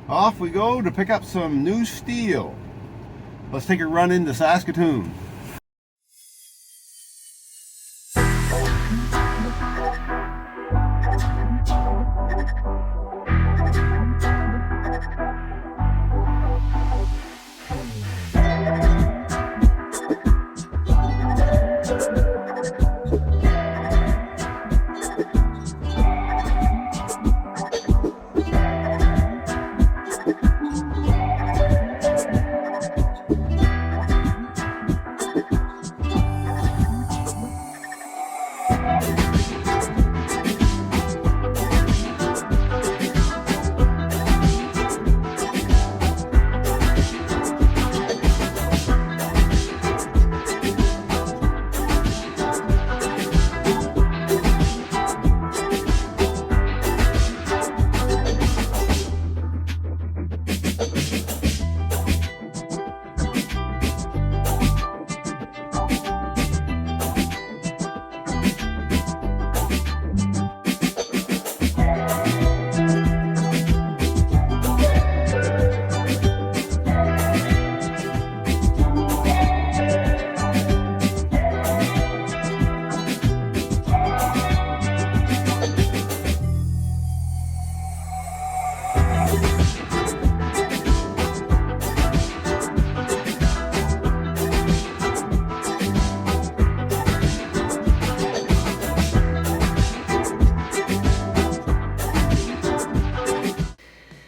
Off we go to pick up some new steel. Let's take a run into Saskatoon.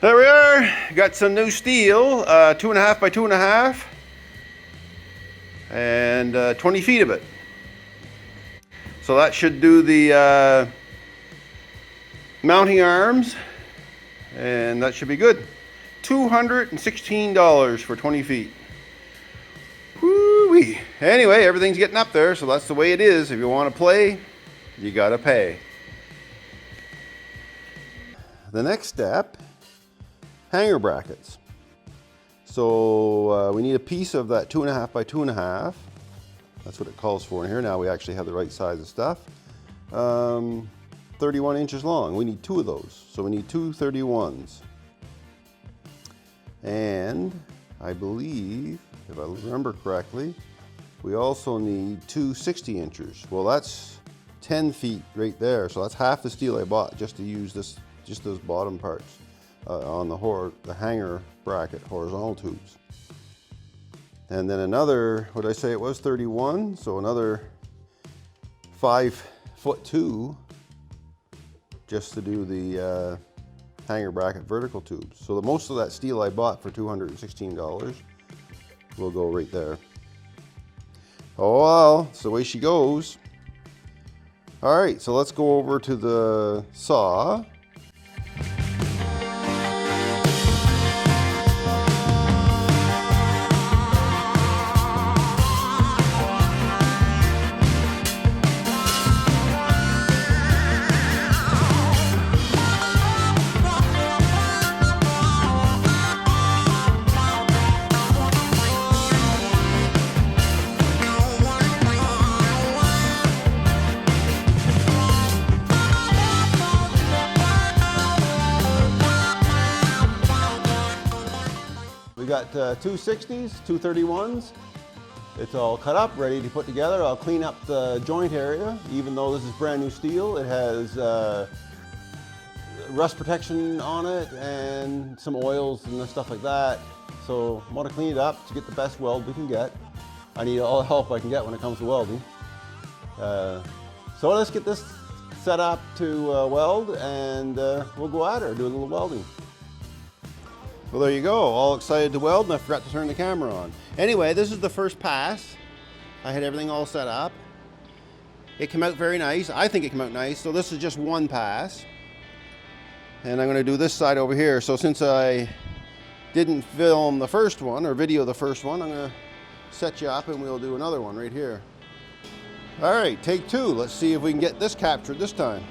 There we are, got some new steel, 2.5 by 2.5, and 20 feet of it. So that should do the mounting arms, and that should be good. $216 for 20 feet. Woo-wee. Anyway, everything's getting up there, so that's the way it is. If you want to play, you gotta pay. The next step, hanger brackets. So we need a piece of that 2.5 by 2.5. That's what it calls for in here. Now we actually have the right size of stuff. 31 inches long. We need 2 of those. So we need 2 31s. And I believe, if I remember correctly, we also need 2 60 inches. Well, that's 10 feet right there. So that's half the steel I bought just to use this, just those bottom parts. On the hanger bracket horizontal tubes. And then another, what did I say it was, 31, so another 5'2" just to do the hanger bracket vertical tubes. So the most of that steel I bought for $216 will go right there. Oh well, it's the way she goes. All right, so let's go over to the saw. We got 2 60s, 2 31s. It's all cut up, ready to put together. I'll clean up the joint area. Even though this is brand new steel, it has rust protection on it and some oils and stuff like that. So I want to clean it up to get the best weld we can get. I need all the help I can get when it comes to welding. So let's get this set up to weld, and we'll go at her, do a little welding. Well, there you go, all excited to weld, and I forgot to turn the camera on. Anyway, this is the first pass. I had everything all set up. It came out very nice. I think it came out nice. So this is just one pass. And I'm going to do this side over here. So since I didn't film the first one, or video the first one, I'm going to set you up and we'll do another one right here. All right, take 2. Let's see if we can get this captured this time.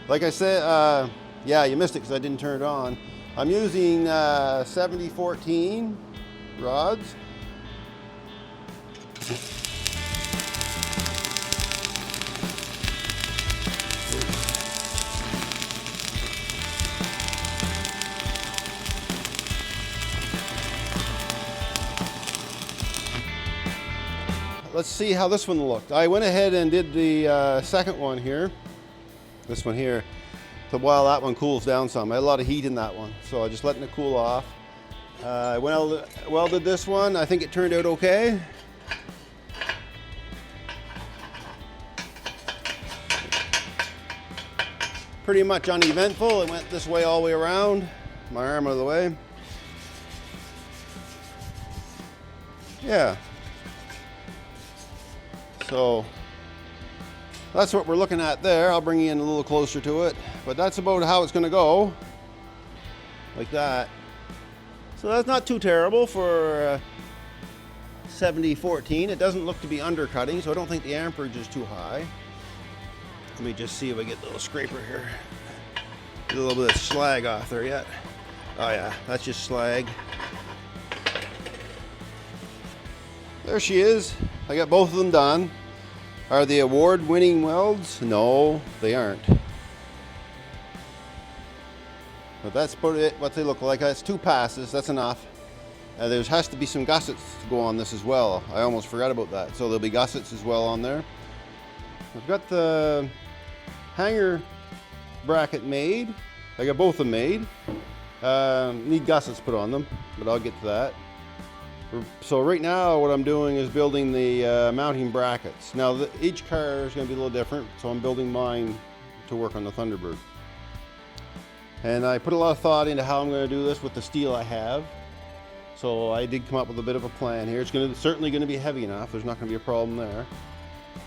Like I said, yeah, you missed it because I didn't turn it on. I'm using 70-14 rods. let's see how this one looked. I went ahead and did the second one here, this one here, while that one cools down some. I had a lot of heat in that one, so I just letting it cool off. I welded this one. I think it turned out okay. Pretty much uneventful. It went this way all the way around. My arm out of the way. Yeah. So that's what we're looking at there. I'll bring you in a little closer to it, but that's about how it's going to go, like that. So that's not too terrible for 7014. It doesn't look to be undercutting, so I don't think the amperage is too high. Let me just see if I get the little scraper here. Get a little bit of slag off there yet. Oh yeah, that's just slag. There she is. I got both of them done. Are they award-winning welds? No, they aren't. But that's about it, what they look like. That's 2 passes, that's enough. There has to be some gussets to go on this as well. I almost forgot about that. So there'll be gussets as well on there. I've got the hanger bracket made. I got both of them made. Need gussets put on them, but I'll get to that. So right now what I'm doing is building the mounting brackets. Now each car is going to be a little different, so I'm building mine to work on the Thunderbird. And I put a lot of thought into how I'm going to do this with the steel I have. So I did come up with a bit of a plan here. It's certainly going to be heavy enough. There's not going to be a problem there.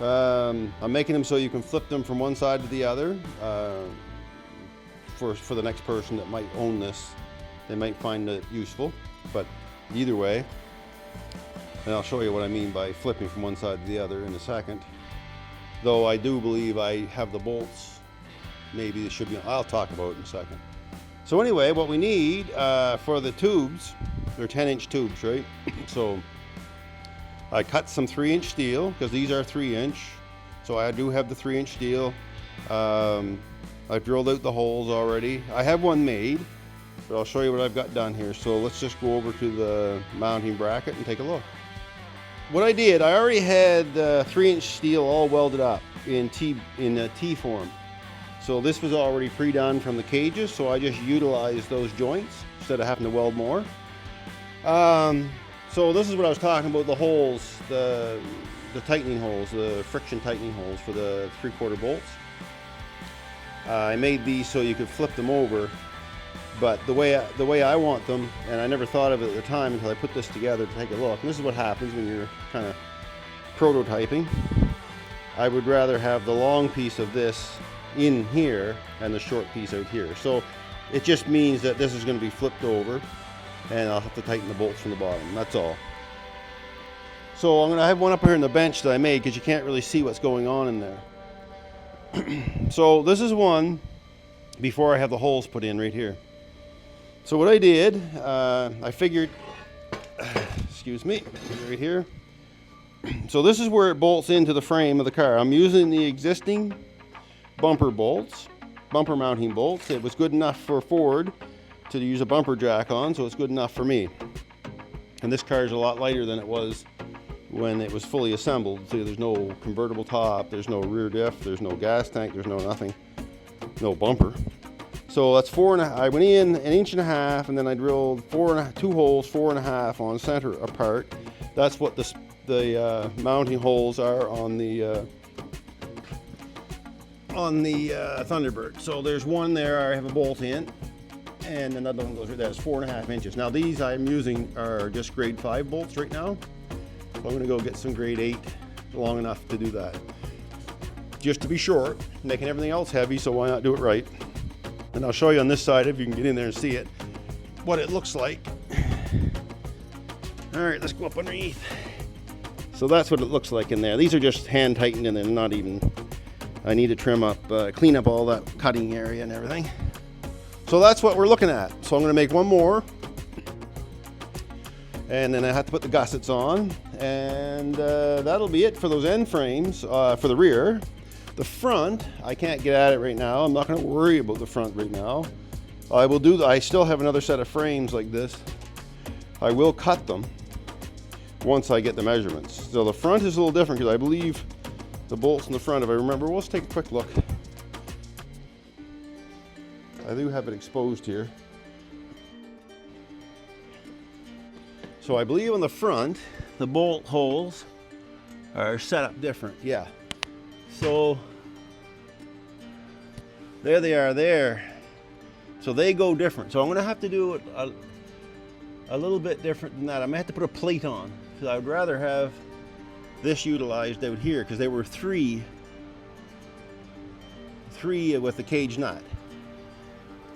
I'm making them so you can flip them from one side to the other. For the next person that might own this, they might find it useful. But either way, and I'll show you what I mean by flipping from one side to the other in a second. Though I do believe I have the bolts. Maybe it should be, I'll talk about it in a second. So anyway, what we need for the tubes, they're 10-inch tubes, right? So I cut some 3-inch steel, because these are 3-inch. So I do have the 3-inch steel. I've drilled out the holes already. I have one made, but I'll show you what I've got done here. So let's just go over to the mounting bracket and take a look. What I did, I already had 3-inch steel all welded up in T form. So this was already pre-done from the cages, so I just utilized those joints instead of having to weld more. So this is what I was talking about, the holes, the tightening holes, the friction tightening holes for the 3/4 bolts. I made these so you could flip them over, but the way I want them, and I never thought of it at the time until I put this together to take a look. And this is what happens when you're kind of prototyping. I would rather have the long piece of this in here and the short piece out here. So it just means that this is going to be flipped over, and I'll have to tighten the bolts from the bottom. That's all. So I'm going to have one up here in the bench that I made, because you can't really see what's going on in there. So this is one before I have the holes put in right here. So what I did, I figured, excuse me, right here. So this is where it bolts into the frame of the car. I'm using the existing bumper bolts, bumper mounting bolts. It was good enough for Ford to use a bumper jack on, so it's good enough for me. And this car is a lot lighter than it was when it was fully assembled. See, there's no convertible top, there's no rear diff, there's no gas tank, there's no nothing, no bumper. So that's 4.5. I went in 1.5 inches, and then I drilled 2 holes, 4.5 on center apart. That's what the mounting holes are on the Thunderbird. So there's one there I have a bolt in, and another one goes right there. It's 4.5 inches. Now these I'm using are just grade 5 bolts right now. So I'm going to go get some grade 8 long enough to do that. Just to be short, making everything else heavy, so why not do it right? And I'll show you on this side, if you can get in there and see it, what it looks like. All right, let's go up underneath. So that's what it looks like in there. These are just hand tightened, and they're not even, I need to trim up, clean up all that cutting area and everything. So that's what we're looking at. So I'm going to make one more, and then I have to put the gussets on, and that'll be it for those end frames for the rear. The front, I can't get at it right now. I'm not going to worry about the front right now. I still have another set of frames like this. I will cut them, once I get the measurements. So the front is a little different because I believe the bolts in the front, if I remember, well, let's take a quick look. I do have it exposed here. So I believe on the front, the bolt holes are set up different, yeah. So there they are there. So they go different. So I'm gonna have to do it a little bit different than that. I might have to put a plate on, because I would rather have this utilized out here, because they were three with the cage nut.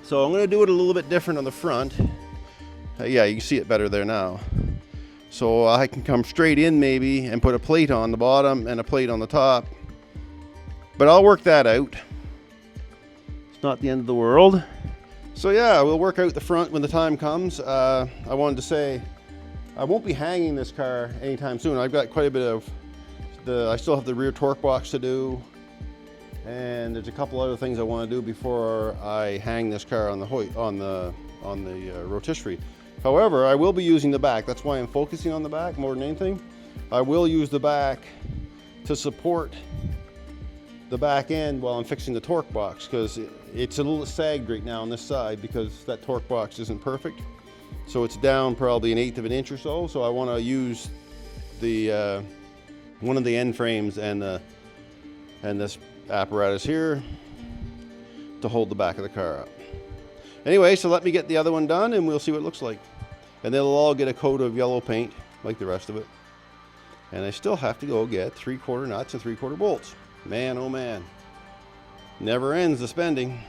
So I'm gonna do it a little bit different on the front. Yeah, you can see it better there now. So I can come straight in maybe and put a plate on the bottom and a plate on the top. But I'll work that out. It's not the end of the world. So yeah, we'll work out the front when the time comes. I wanted to say, I won't be hanging this car anytime soon. I've got quite a bit of I still have the rear torque box to do. And there's a couple other things I want to do before I hang this car on the rotisserie. However, I will be using the back. That's why I'm focusing on the back more than anything. I will use the back to support the back end while I'm fixing the torque box, because it's a little sagged right now on this side because that torque box isn't perfect. So it's down probably 1/8 of an inch or so. So I want to use the one of the end frames and this apparatus here to hold the back of the car up. Anyway, so let me get the other one done and we'll see what it looks like. And they'll all get a coat of yellow paint like the rest of it. And I still have to go get 3/4 nuts and 3/4 bolts. Man, oh man. Never ends the spending.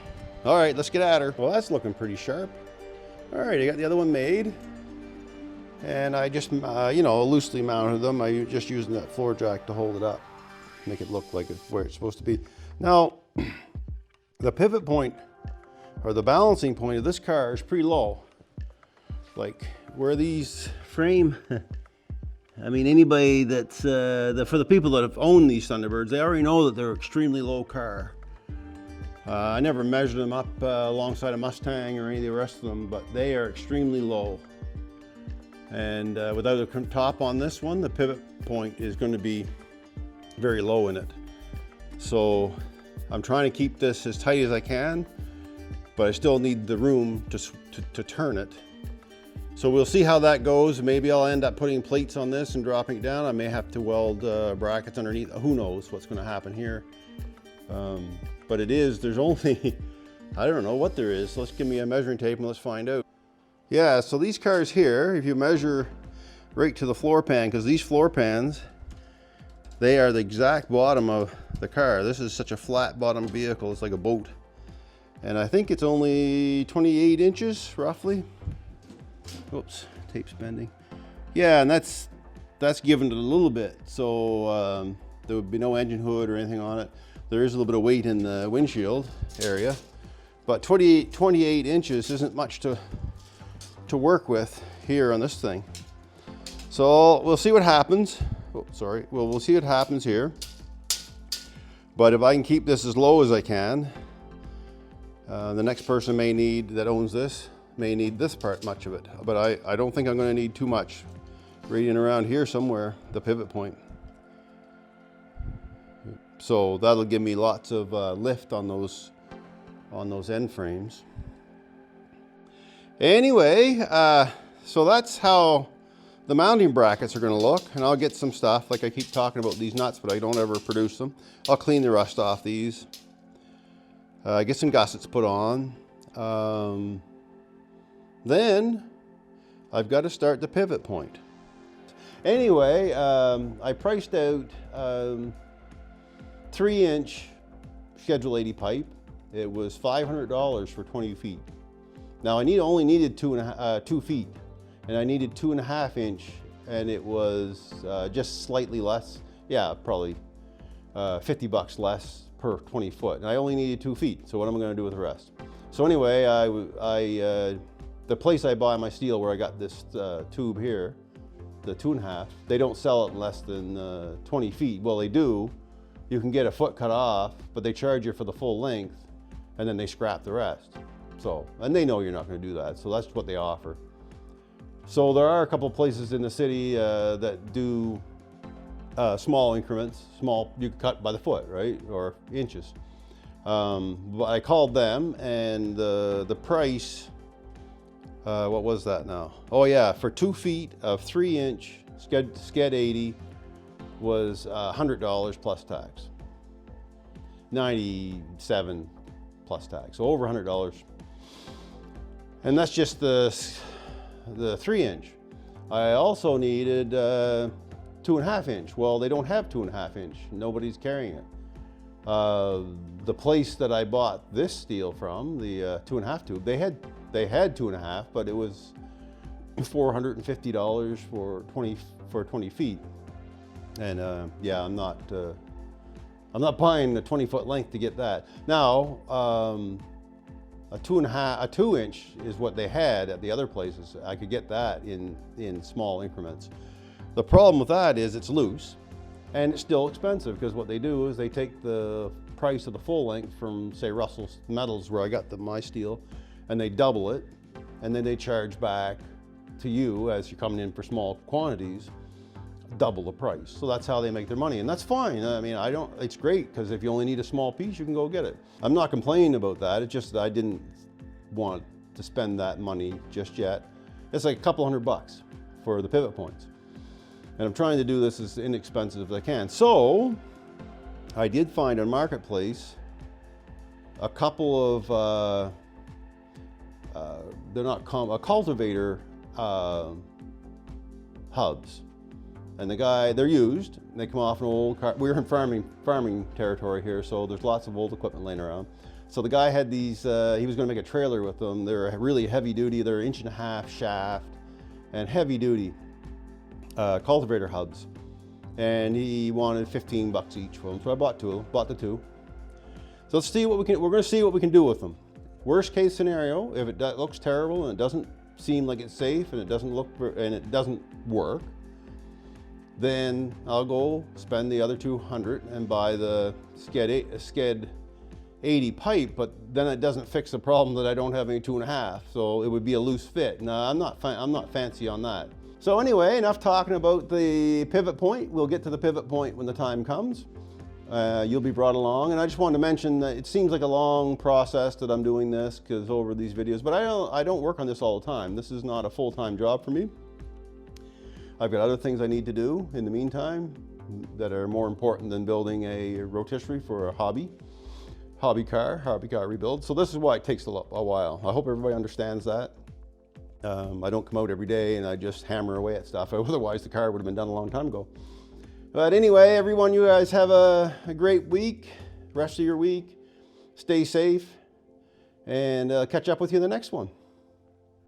All right, let's get at her. Well, that's looking pretty sharp. All right, I got the other one made. And I just, you know, loosely mounted them. I just using that floor jack to hold it up. Make it look like it's where it's supposed to be. Now, the pivot point, or the balancing point of this car is pretty low. Like where these frame, I mean, anybody that's, for the people that have owned these Thunderbirds, they already know that they're extremely low car. I never measured them up alongside a Mustang or any of the rest of them, but they are extremely low. And without a top on this one, the pivot point is going to be very low in it. So I'm trying to keep this as tight as I can, but I still need the room to turn it. So we'll see how that goes. Maybe I'll end up putting plates on this and dropping it down. I may have to weld brackets underneath. Who knows what's going to happen here. But there's only, I don't know what there is. Let's give me a measuring tape and let's find out. Yeah, so these cars here, if you measure right to the floor pan, because these floor pans, they are the exact bottom of the car. This is such a flat bottom vehicle, it's like a boat. And I think it's only 28 inches, roughly. Oops, tape's bending. Yeah, and that's given it a little bit. So there would be no engine hood or anything on it. There is a little bit of weight in the windshield area, but 28 inches isn't much to work with here on this thing. So we'll see what happens. Oh, sorry. Well, we'll see what happens here. But if I can keep this as low as I can, the next person that owns this may need this part, much of it. But I don't think I'm going to need too much. Right in around here somewhere, the pivot point. So that'll give me lots of lift on those end frames. Anyway, so that's how the mounting brackets are going to look, and I'll get some stuff, like I keep talking about these nuts, but I don't ever produce them. I'll clean the rust off these, get some gussets put on. Then I've got to start the pivot point. Anyway, I priced out 3-inch Schedule 80 pipe. It was $500 for 20 feet. Now I only needed 2 feet, and I needed 2.5 inch, and it was just slightly less. Yeah, probably $50 less per 20 foot, and I only needed 2 feet. So what am I going to do with the rest? So anyway, the place I buy my steel, where I got this tube here, the 2.5, they don't sell it in less than 20 feet. Well, they do. You can get a foot cut off, but they charge you for the full length, and then they scrap the rest. So, and they know you're not going to do that, so that's what they offer. So there are a couple places in the city that do small increments, you can cut by the foot, right, or inches. But I called them, and the price, what was that now? Oh yeah, for 2 feet of 3-inch sked 80 was $100 plus tax. 97 plus tax, so over $100. And that's just the 3-inch. I also needed 2.5 inch. Well, they don't have 2.5 inch. Nobody's carrying it. The place that I bought this steel from, the 2.5 tube, they had 2.5, but it was $450 for 20 feet. And yeah, I'm not buying the 20-foot length to get that. Now, a 2-inch is what they had at the other places. I could get that in small increments. The problem with that is it's loose, and it's still expensive, because what they do is they take the price of the full length from, say, Russell Metals, where I got my steel, and they double it, and then they charge back to you as you're coming in for small quantities, double the price. So that's how they make their money, and that's fine. I mean, it's great, because if you only need a small piece, you can go get it. I'm not complaining about that. It's just that I didn't want to spend that money just yet. It's like a couple $100 for the pivot points. And I'm trying to do this as inexpensive as I can. So I did find on Marketplace a couple of, they're not a cultivator hubs. And they're used. They come off an old car. We're in farming territory here, so there's lots of old equipment laying around. So the guy had these, he was gonna make a trailer with them. They're really heavy duty. They're 1.5 inch shaft and heavy duty cultivator hubs. And he wanted $15 each for them. So I bought the two. So let's see we're gonna see what we can do with them. Worst case scenario, if it looks terrible and it doesn't seem like it's safe and it doesn't work, then I'll go spend the other $200 and buy the sked 80 pipe, but then it doesn't fix the problem that I don't have any 2.5, so it would be a loose fit. No, I'm not fancy on that. So anyway, enough talking about the pivot point. We'll get to the pivot point when the time comes. You'll be brought along, and I just wanted to mention that it seems like a long process that I'm doing this, because over these videos, but I don't work on this all the time. This is not a full-time job for me. I've got other things I need to do in the meantime that are more important than building a rotisserie for a hobby car rebuild. So this is why it takes a while. I hope everybody understands that. I don't come out every day and I just hammer away at stuff. Otherwise the car would have been done a long time ago. But anyway, everyone, you guys have a great week, rest of your week. Stay safe, and catch up with you in the next one.